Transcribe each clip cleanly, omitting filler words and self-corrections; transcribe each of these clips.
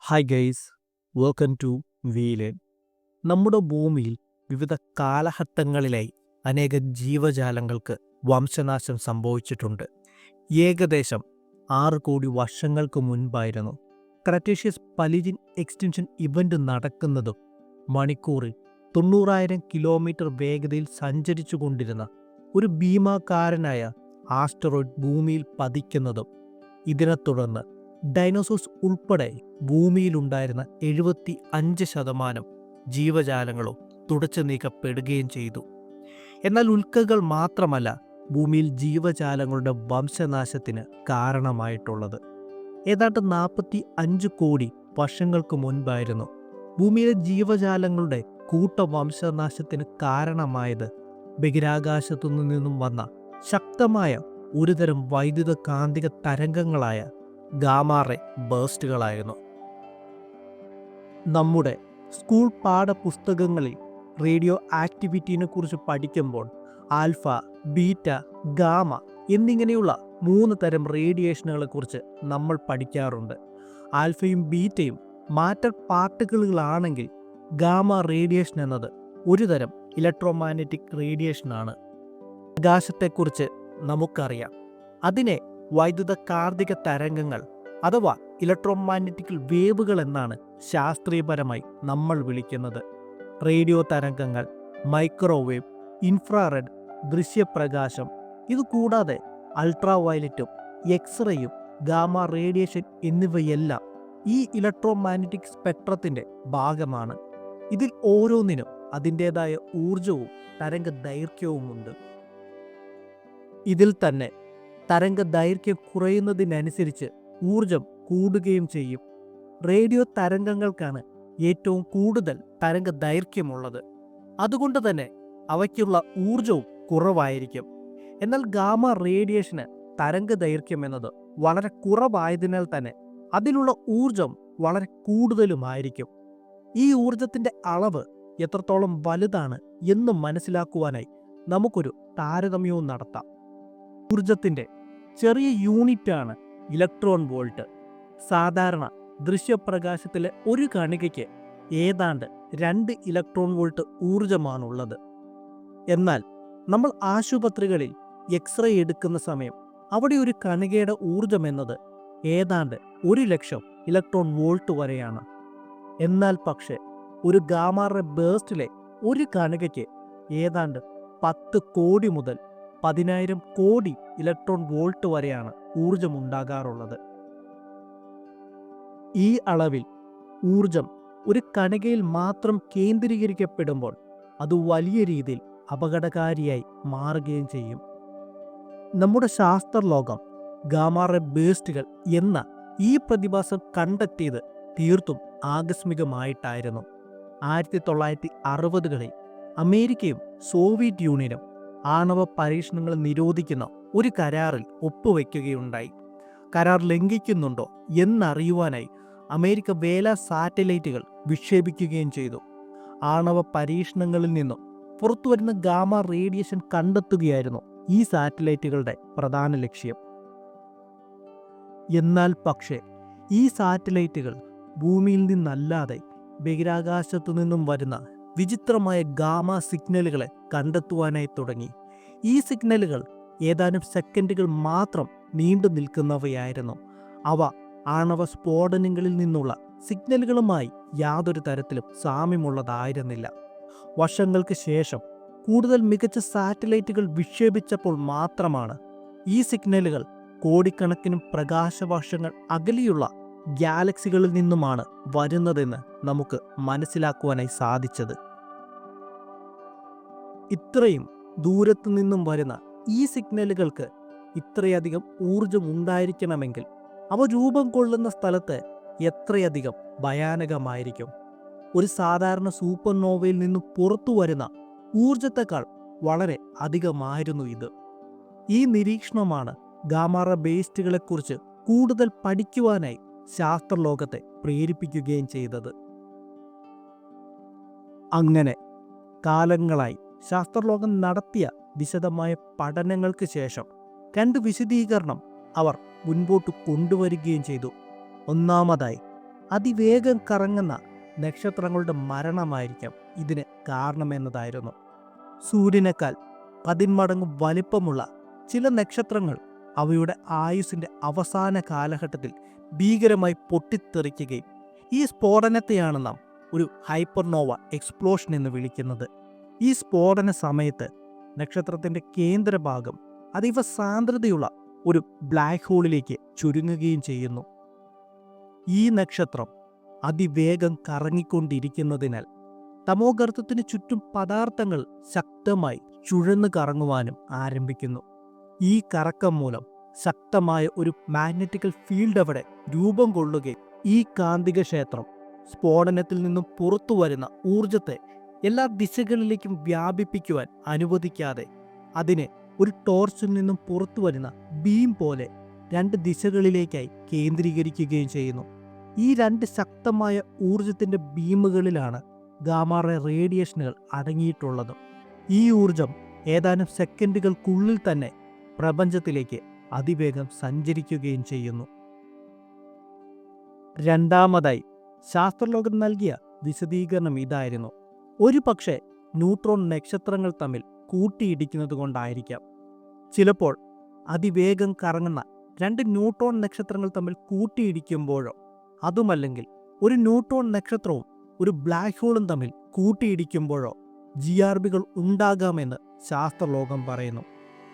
Hi guys, welcome to വീലേൻ. നമ്മുടെ ഭൂമിയിൽ വിവിധ കാലഘട്ടങ്ങളിലായി അനേക ജീവജാലങ്ങൾക്ക് വംശനാശം സംഭവിച്ചിട്ടുണ്ട്. ഏകദേശം 6 കോടി വർഷങ്ങൾക്ക് മുൻപായിരുന്നു ക്രറ്റേഷ്യസ് പലിജിൻ എക്സ്റ്റിൻഷൻ ഇവൻ്റ് നടക്കുന്നതും മണിക്കൂറിൽ 90,000 കിലോമീറ്റർ വേഗതയിൽ സഞ്ചരിച്ചു കൊണ്ടിരുന്ന ഒരു ഭീമാകാരനായ ആസ്റ്ററോയിഡ് ഭൂമിയിൽ പതിക്കുന്നതും. ഇതിനെ തുടർന്ന് ഡൈനോസോഴ്സ് ഉൾപ്പെടെ ഭൂമിയിലുണ്ടായിരുന്ന 75% ജീവജാലങ്ങളും തുടച്ചു നീക്കപ്പെടുകയും ചെയ്തു. എന്നാൽ ഉൽക്കകൾ മാത്രമല്ല ഭൂമിയിൽ ജീവജാലങ്ങളുടെ വംശനാശത്തിന് കാരണമായിട്ടുള്ളത്. ഏതാണ്ട് 45 കോടി വർഷങ്ങൾക്ക് മുൻപായിരുന്നു ഭൂമിയിലെ ജീവജാലങ്ങളുടെ കൂട്ടവംശനാശത്തിന് കാരണമായത് ബഹിരാകാശത്തു നിന്നും വന്ന ശക്തമായ ഒരുതരം വൈദ്യുത കാന്തിക തരംഗങ്ങളായ ഗാമാ-റേ ബേസ്റ്റുകളായിരുന്നു. നമ്മുടെ സ്കൂൾ പാഠപുസ്തകങ്ങളിൽ റേഡിയോ ആക്ടിവിറ്റിനെ കുറിച്ച് പഠിക്കുമ്പോൾ ആൽഫ, ബീറ്റ, ഗാമ എന്നിങ്ങനെയുള്ള 3 തരം റേഡിയേഷനുകളെ കുറിച്ച് നമ്മൾ പഠിക്കാറുണ്ട്. ആൽഫയും ബീറ്റയും മാറ്റർ പാർട്ടിക്കിളുകളാണെങ്കിൽ ഗാമ റേഡിയേഷൻ എന്നത് ഒരു തരം ഇലക്ട്രോമാഗ്നറ്റിക് റേഡിയേഷനാണ്. പ്രകാശത്തെക്കുറിച്ച് നമുക്കറിയാം. അതിനെ വൈദ്യുത കാന്തിക തരംഗങ്ങൾ അഥവാ ഇലക്ട്രോമാഗ്നറ്റിക് വേവുകൾ എന്നാണ് ശാസ്ത്രീയപരമായി നമ്മൾ വിളിക്കുന്നത്. റേഡിയോ തരംഗങ്ങൾ, മൈക്രോവേവ്, ഇൻഫ്രാറെഡ്, ദൃശ്യപ്രകാശം, ഇതുകൂടാതെ അൾട്രാവയലറ്റും എക്സ്റേയും ഗാമ റേഡിയേഷൻ എന്നിവയെല്ലാം ഈ ഇലക്ട്രോമാഗ്നറ്റിക് സ്പെക്ട്രത്തിൻ്റെ ഭാഗമാണ്. ഇതിൽ ഓരോന്നിനും അതിൻ്റേതായ ഊർജവും തരംഗ ദൈർഘ്യവുമുണ്ട്. ഇതിൽ തന്നെ തരംഗ ദൈർഘ്യം കുറയുന്നതിനനുസരിച്ച് ഊർജം കൂടുകയും ചെയ്യും. റേഡിയോ തരംഗങ്ങൾക്കാണ് ഏറ്റവും കൂടുതൽ തരംഗ ദൈർഘ്യമുള്ളത്. അതുകൊണ്ട് തന്നെ അവയ്ക്കുള്ള ഊർജവും കുറവായിരിക്കും. എന്നാൽ ഗാമ റേഡിയേഷന് തരംഗ ദൈർഘ്യം എന്നത് വളരെ കുറവായതിനാൽ തന്നെ അതിലുള്ള ഊർജം വളരെ കൂടുതലുമായിരിക്കും. ഈ ഊർജത്തിൻ്റെ അളവ് എത്രത്തോളം വലുതാണ് എന്ന് മനസ്സിലാക്കുവാനായി നമുക്കൊരു താരതമ്യവും നടത്താം. ഊർജത്തിൻ്റെ ചെറിയ യൂണിറ്റാണ് ഇലക്ട്രോൺ വോൾട്ട്. സാധാരണ ദൃശ്യപ്രകാശത്തിലെ ഒരു കണികയ്ക്ക് ഏതാണ്ട് 2 ഇലക്ട്രോൺ വോൾട്ട് ഊർജമാണുള്ളത്. എന്നാൽ നമ്മൾ ആശുപത്രികളിൽ എക്സ്റേ എടുക്കുന്ന സമയം അവിടെ ഒരു കണികയുടെ ഊർജം എന്നത് ഏതാണ്ട് 1,00,000 ഇലക്ട്രോൺ വോൾട്ട് വരെയാണ്. എന്നാൽ പക്ഷേ ഒരു ഗാമാ-റേ ബേസ്റ്റിലെ ഒരു കണികയ്ക്ക് ഏതാണ്ട് 10 കോടി മുതൽ 10,000 കോടി ഇലക്ട്രോൺ വോൾട്ട് വരെയാണ് ഊർജമുണ്ടാകാറുള്ളത്. ഈ അളവിൽ ഊർജം ഒരു കണികയിൽ മാത്രം കേന്ദ്രീകരിക്കപ്പെടുമ്പോൾ അത് വലിയ രീതിയിൽ അപകടകാരിയായി മാറുകയും ചെയ്യും. നമ്മുടെ ശാസ്ത്രലോകം ഗാമാ-റേ ബേസ്റ്റുകൾ എന്ന ഈ പ്രതിഭാസം കണ്ടെത്തിയത് തീർത്തും ആകസ്മികമായിട്ടായിരുന്നു. 1960കളിൽ അമേരിക്കയും സോവിയറ്റ് യൂണിയനും ആണവ പരീക്ഷണങ്ങൾ നിരോധിക്കുന്ന ഒരു കരാറിൽ ഒപ്പുവെക്കുകയുണ്ടായി. കരാർ ലംഘിക്കുന്നുണ്ടോ എന്നറിയുവാനായി അമേരിക്ക വേല സാറ്റലൈറ്റുകൾ വിക്ഷേപിക്കുകയും ചെയ്തു. ആണവ പരീക്ഷണങ്ങളിൽ നിന്നും പുറത്തുവരുന്ന ഗാമ റേഡിയേഷൻ കണ്ടെത്തുകയായിരുന്നു ഈ സാറ്റലൈറ്റുകളുടെ പ്രധാന ലക്ഷ്യം. എന്നാൽ പക്ഷേ ഈ സാറ്റലൈറ്റുകൾ ഭൂമിയിൽ നിന്നല്ലാതെ ബഹിരാകാശത്തു നിന്നും വരുന്ന വിചിത്രമായ ഗാമ സിഗ്നലുകളെ കണ്ടെത്തുവാനായി തുടങ്ങി. ഈ സിഗ്നലുകൾ ഏതാനും സെക്കൻഡുകൾ മാത്രം നീണ്ടു നിൽക്കുന്നവയായിരുന്നു. അവ ആണവ സ്ഫോടനങ്ങളിൽ നിന്നുള്ള സിഗ്നലുകളുമായി യാതൊരു തരത്തിലും സാമ്യമുള്ളതായിരുന്നില്ല. വർഷങ്ങൾക്ക് ശേഷം കൂടുതൽ മികച്ച സാറ്റലൈറ്റുകൾ വിക്ഷേപിച്ചപ്പോൾ മാത്രമാണ് ഈ സിഗ്നലുകൾ കോടിക്കണക്കിന് പ്രകാശവർഷങ്ങൾ അകലെയുള്ള ഗാലക്സികളിൽ നിന്നുമാണ് വരുന്നതെന്ന് നമുക്ക് മനസ്സിലാക്കുവാനായി സാധിച്ചത്. ഇത്രയും ദൂരത്തു നിന്നും വരുന്ന ഈ സിഗ്നലുകൾക്ക് ഇത്രയധികം ഊർജം ഉണ്ടായിരിക്കണമെങ്കിൽ അവ രൂപം കൊള്ളുന്ന സ്ഥലത്ത് എത്രയധികം ഭയാനകമായിരിക്കും. ഒരു സാധാരണ സൂപ്പർനോവയിൽ നിന്നും പുറത്തു വരുന്ന ഊർജത്തെക്കാൾ വളരെ അധികമായിരുന്നു ഇത്. ഈ നിരീക്ഷണമാണ് ഗാമാ-റേ ബേസ്റ്റുകളെക്കുറിച്ച് കൂടുതൽ പഠിക്കുവാനായി ശാസ്ത്രലോകത്തെ പ്രേരിപ്പിക്കുകയും ചെയ്തത്. അങ്ങനെ കാലങ്ങളായി ശാസ്ത്രലോകം നടത്തിയ വിശദമായ പഠനങ്ങൾക്ക് ശേഷം 2 വിശദീകരണം അവർ മുൻപോട്ട് കൊണ്ടുവരികയും ചെയ്തു. ഒന്നാമതായി അതിവേഗം കറങ്ങുന്ന നക്ഷത്രങ്ങളുടെ മരണമായിരിക്കാം ഇതിന് കാരണമെന്നതായിരുന്നു. സൂര്യനേക്കാൾ 10 മടങ്ങ് വലിപ്പമുള്ള ചില നക്ഷത്രങ്ങൾ അവയുടെ ആയുസ്സിൻ്റെ അവസാന കാലഘട്ടത്തിൽ ഭീകരമായി പൊട്ടിത്തെറിക്കുകയും ഈ സ്ഫോടനത്തെയാണ് നാം ഒരു ഹൈപ്പർനോവ എക്സ്പ്ലോഷൻ എന്ന് വിളിക്കുന്നത്. ഈ സ്ഫോടന സമയത്ത് നക്ഷത്രത്തിൻ്റെ കേന്ദ്രഭാഗം അതീവ സാന്ദ്രതയുള്ള ഒരു ബ്ലാക്ക് ഹോളിലേക്ക് ചുരുങ്ങുകയും ചെയ്യുന്നു. ഈ നക്ഷത്രം അതിവേഗം കറങ്ങിക്കൊണ്ടിരിക്കുന്നതിനാൽ തമോഗർത്തത്തിന് ചുറ്റും പദാർത്ഥങ്ങൾ ശക്തമായി ചുഴന്നു കറങ്ങുവാനും ആരംഭിക്കുന്നു. ഈ കറക്കം മൂലം ശക്തമായ ഒരു മാഗ്നറ്റിക്കൽ ഫീൽഡ് അവിടെ രൂപം കൊള്ളുകയും ഈ കാന്തിക ക്ഷേത്രം സ്ഫോടനത്തിൽ നിന്നും പുറത്തു വരുന്ന ഊർജത്തെ എല്ലാ ദിശകളിലേക്കും വ്യാപിപ്പിക്കുവാൻ അനുവദിക്കാതെ അതിനെ ഒരു ടോർച്ചിൽ നിന്നും പുറത്തു വരുന്ന ബീം പോലെ 2 ദിശകളിലേക്കായി കേന്ദ്രീകരിക്കുകയും ചെയ്യുന്നു. ഈ 2 ശക്തമായ ഊർജത്തിൻ്റെ ബീമുകളിലാണ് ഗാമാറേ റേഡിയേഷനുകൾ അടങ്ങിയിട്ടുള്ളത്. ഈ ഊർജം ഏതാനും സെക്കൻഡുകൾക്കുള്ളിൽ തന്നെ പ്രപഞ്ചത്തിലേക്ക് അതിവേഗം സഞ്ചരിക്കുകയും ചെയ്യുന്നു. രണ്ടാമതായി ശാസ്ത്രലോകം നൽകിയ വിശദീകരണം ഇതായിരുന്നു. ഒരു പക്ഷേ ന്യൂട്രോൺ നക്ഷത്രങ്ങൾ തമ്മിൽ കൂട്ടിയിടിക്കുന്നത് കൊണ്ടായിരിക്കാം. ചിലപ്പോൾ അതിവേഗം കറങ്ങുന്ന 2 ന്യൂട്രോൺ നക്ഷത്രങ്ങൾ തമ്മിൽ കൂട്ടിയിടിക്കുമ്പോഴോ അതുമല്ലെങ്കിൽ ഒരു ന്യൂട്രോൺ നക്ഷത്രവും ഒരു ബ്ലാക്ക് ഹോളും തമ്മിൽ കൂട്ടിയിടിക്കുമ്പോഴോ GRBകൾ ഉണ്ടാകാമെന്ന് ശാസ്ത്രലോകം പറയുന്നു.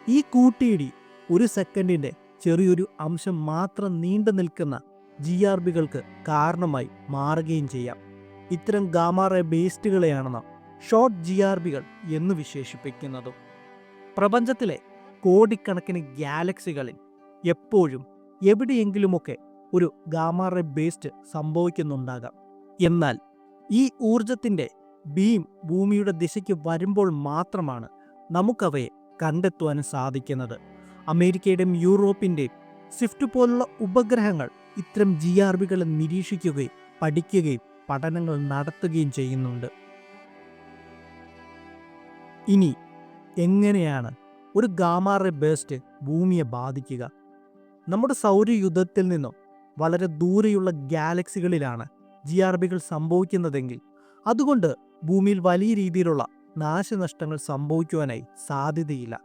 ഈ കൂട്ടിയിടി 1 സെക്കൻഡിൻ്റെ ചെറിയൊരു അംശം മാത്രം നീണ്ടു നിൽക്കുന്ന GRBകൾക്ക് കാരണമായി മാറുകയും ചെയ്യാം. ഇത്തരം ഗാമാറേ ബേസ്റ്റുകളെയാണ് നാം ഷോർട്ട് GRBകൾ എന്ന് വിശേഷിപ്പിക്കുന്നതും. പ്രപഞ്ചത്തിലെ കോടിക്കണക്കിന് ഗാലക്സികളിൽ എപ്പോഴും എവിടെയെങ്കിലുമൊക്കെ ഒരു ഗാമാറേ ബേസ്റ്റ് സംഭവിക്കുന്നുണ്ടാകാം. എന്നാൽ ഈ ഊർജത്തിൻ്റെ ബീം ഭൂമിയുടെ ദിശയ്ക്ക് വരുമ്പോൾ മാത്രമാണ് നമുക്കവയെ കണ്ടെത്തുവാനും സാധിക്കുന്നത്. അമേരിക്കയുടെയും യൂറോപ്പിൻ്റെയും സ്വിഫ്റ്റ് പോലുള്ള ഉപഗ്രഹങ്ങൾ ഇത്തരം GRBകളെ നിരീക്ഷിക്കുകയും പഠിക്കുകയും പഠനങ്ങൾ നടത്തുകയും ചെയ്യുന്നുണ്ട്. ഇനി എങ്ങനെയാണ് ഒരു ഗാമാറേ ബേസ്റ്റ് ഭൂമിയെ ബാധിക്കുക? നമ്മുടെ സൗരയൂഥത്തിൽ നിന്നും വളരെ ദൂരെയുള്ള ഗാലക്സികളിലാണ് GRBകൾ സംഭവിക്കുന്നതെങ്കിൽ അതുകൊണ്ട് ഭൂമിയിൽ വലിയ രീതിയിലുള്ള നാശനഷ്ടങ്ങൾ സംഭവിക്കുവാനായി സാധ്യതയില്ല.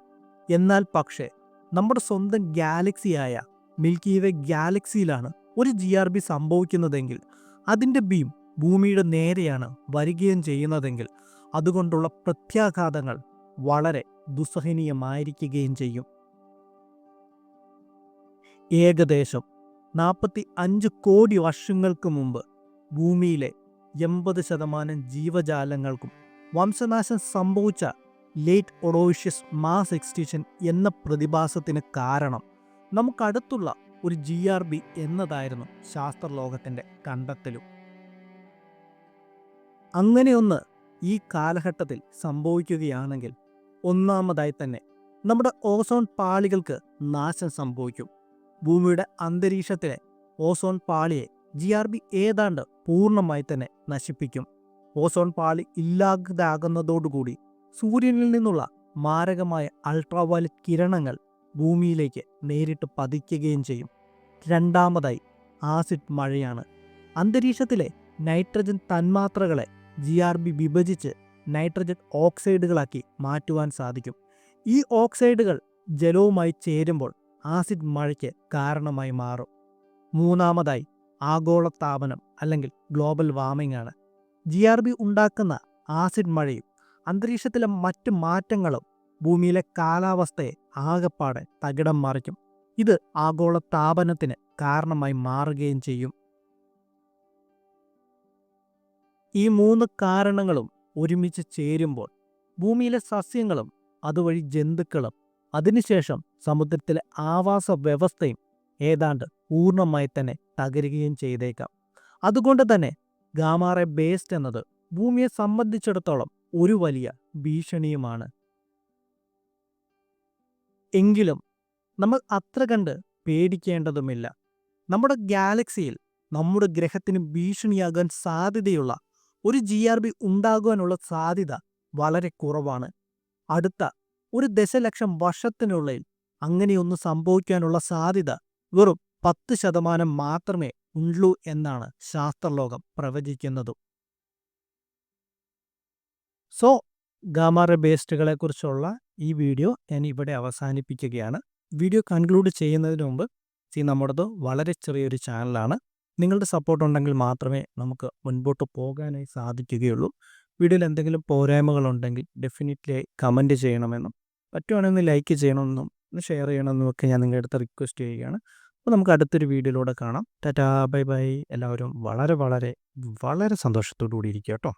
എന്നാൽ പക്ഷേ നമ്മുടെ സ്വന്തം ഗാലക്സിയായ മിൽക്കി വേ ഗാലക്സിയിലാണ് ഒരു GRB സംഭവിക്കുന്നതെങ്കിൽ അതിൻ്റെ ബീം ഭൂമിയുടെ നേരെയാണ് വരികയും ചെയ്യുന്നതെങ്കിൽ അതുകൊണ്ടുള്ള പ്രത്യാഘാതങ്ങൾ വളരെ ദുസ്സഹനീയമായിരിക്കുകയും ചെയ്യും. ഏകദേശം 45 കോടി വർഷങ്ങൾക്ക് മുമ്പ് ഭൂമിയിലെ 80% ജീവജാലങ്ങൾക്കും വംശനാശം സംഭവിച്ച ലേറ്റ് ഒഡോഷ്യസ് മാസ് എക്സ്റ്റിൻഷൻ എന്ന പ്രതിഭാസത്തിന് കാരണം നമുക്കടുത്തുള്ള ഒരു GRB എന്നതായിരുന്നു ശാസ്ത്രലോകത്തിൻ്റെ കണ്ടെത്തലും. അങ്ങനെയൊന്ന് ഈ കാലഘട്ടത്തിൽ സംഭവിക്കുകയാണെങ്കിൽ ഒന്നാമതായി തന്നെ നമ്മുടെ ഓസോൺ പാളികൾക്ക് നാശം സംഭവിക്കും. ഭൂമിയുടെ അന്തരീക്ഷത്തിലെ ഓസോൺ പാളിയെ GRB ഏതാണ്ട് പൂർണ്ണമായി തന്നെ നശിപ്പിക്കും. ഓസോൺ പാളി ഇല്ലാതാകുന്നതോടുകൂടി സൂര്യനിൽ നിന്നുള്ള മാരകമായ അൾട്രാവയലറ്റ് കിരണങ്ങൾ ഭൂമിയിലേക്ക് നേരിട്ട് പതിക്കുകയും ചെയ്യും. രണ്ടാമതായി ആസിഡ് മഴയാണ്. അന്തരീക്ഷത്തിലെ നൈട്രജൻ തന്മാത്രകളെ GRB വിഭജിച്ച് നൈട്രജൻ ഓക്സൈഡുകളാക്കി മാറ്റുവാൻ സാധിക്കും. ഈ ഓക്സൈഡുകൾ ജലവുമായി ചേരുമ്പോൾ ആസിഡ് മഴയ്ക്ക് കാരണമായി മാറും. മൂന്നാമതായി ആഗോളതാപനം അല്ലെങ്കിൽ ഗ്ലോബൽ വാർമിംഗ് ആണ്. GRB ഉണ്ടാക്കുന്ന ആസിഡ് മഴയും അന്തരീക്ഷത്തിലെ മറ്റ് മാറ്റങ്ങളും ഭൂമിയിലെ കാലാവസ്ഥയെ ആകെപ്പാടെ തകിടം മറിക്കും. ഇത് ആഗോളതാപനത്തിന് കാരണമായി മാറുകയും ചെയ്യും. ഈ 3 കാരണങ്ങളും ഒരുമിച്ച് ചേരുമ്പോൾ ഭൂമിയിലെ സസ്യങ്ങളും അതുവഴി ജന്തുക്കളും അതിനുശേഷം സമുദ്രത്തിലെ ആവാസ വ്യവസ്ഥയും ഏതാണ്ട് പൂർണ്ണമായി തന്നെ തകരുകയും ചെയ്തേക്കാം. അതുകൊണ്ട് തന്നെ ഗാമാറേ ബേസ്റ്റ് എന്നത് ഭൂമിയെ സംബന്ധിച്ചിടത്തോളം ഒരു വലിയ ഭീഷണിയുമാണ്. എങ്കിലും നമ്മൾ അത്ര കണ്ട് പേടിക്കേണ്ടതുമില്ല. നമ്മുടെ ഗാലക്സിയിൽ നമ്മുടെ ഗ്രഹത്തിന് ഭീഷണിയാകാൻ സാധ്യതയുള്ള ഒരു GRB ഉണ്ടാകുവാനുള്ള സാധ്യത വളരെ കുറവാണ്. അടുത്ത 1 ദശലക്ഷം വർഷത്തിനുള്ളിൽ അങ്ങനെയൊന്ന് സംഭവിക്കാനുള്ള സാധ്യത വെറും 10% മാത്രമേ ഉള്ളൂ എന്നാണ് ശാസ്ത്രലോകം പ്രവചിക്കുന്നതും. സോ ഗാമ റേ ബേസ്ഡുകളെ കുറിച്ചുള്ള ഈ വീഡിയോ ഞാൻ ഇവിടെ അവസാനിപ്പിക്കുകയാണ്. വീഡിയോ കൺക്ലൂഡ് ചെയ്യുന്നതിന് മുമ്പ് നമ്മുടേത് വളരെ ചെറിയൊരു ചാനലാണ്. നിങ്ങളുടെ സപ്പോർട്ട് ഉണ്ടെങ്കിൽ മാത്രമേ നമുക്ക് മുൻപോട്ട് പോകാനായി സാധിക്കുകയുള്ളൂ. വീഡിയോയിൽ എന്തെങ്കിലും പോരായ്മകളുണ്ടെങ്കിൽ ഡെഫിനറ്റ്ലി കമൻറ്റ് ചെയ്യണമെന്നും പറ്റുവാണെങ്കിൽ ലൈക്ക് ചെയ്യണമെന്നും ഷെയർ ചെയ്യണമെന്നും ഒക്കെ ഞാൻ നിങ്ങളുടെ അടുത്ത് റിക്വസ്റ്റ് ചെയ്യുകയാണ്. അപ്പോൾ നമുക്ക് അടുത്തൊരു വീഡിയോയിലൂടെ കാണാം. Tata, bye bye. എല്ലാവരും വളരെ വളരെ വളരെ സന്തോഷത്തോടു കൂടി ഇരിക്കുക കേട്ടോ.